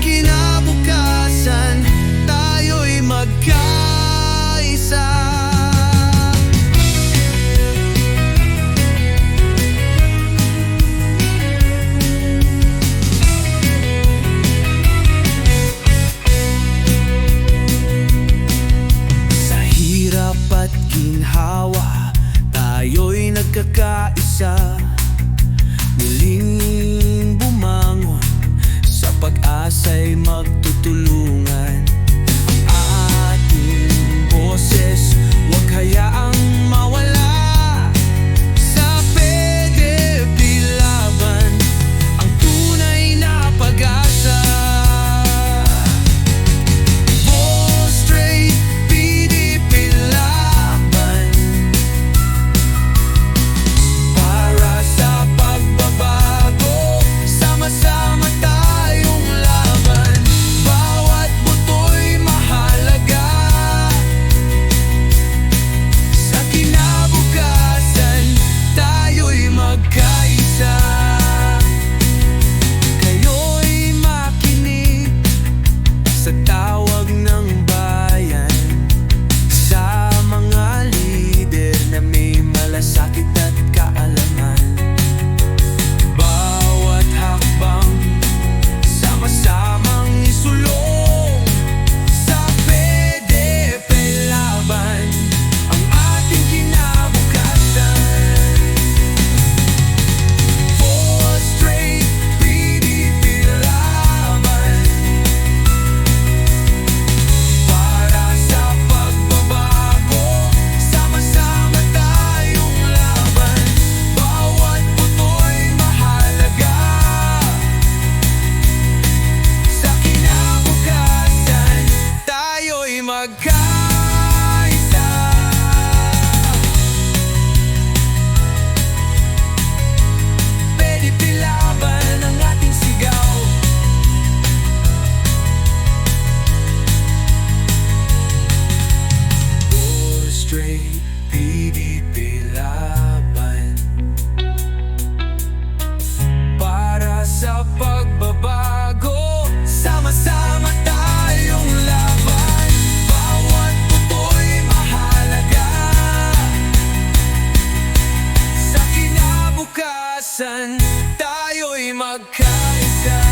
kinabukasan tayo'y magkaisa. Sa hirap at ginhawa tayo'y nagkakaisa. Muling bumangon, sa pag-asa'y magtutulungan. Ang ating boses, huwag hayaang mawala. Sa PDP laban, ang tunay na pag-asa. Go straight, PDP laban, para sa pagbabago. Sama-sama tayong laban, bawat buto'y mahalaga. Sa kinabukasan tayo'y magkaisa. Kayo'y makinig sa tawag ng bayan, sa mga lider na may malasakit at kaalaman. Bawat hakbang, sama-samang isulong. Sa PDP laban, ang ating kinabukasan. Four straight, PDP laban, para sa pagbabago. Sama-sama tayong laban, bawat buto'y mahalaga. Sa kinabukasan tayo'y magkaisa. PDP laban ang ating sigaw. Go straight, PDP laban, para sa pagbabago. Sama-sama tayong laban, bawat buto'y mahalaga. Sa kinabukasan tayo'y magkaisa.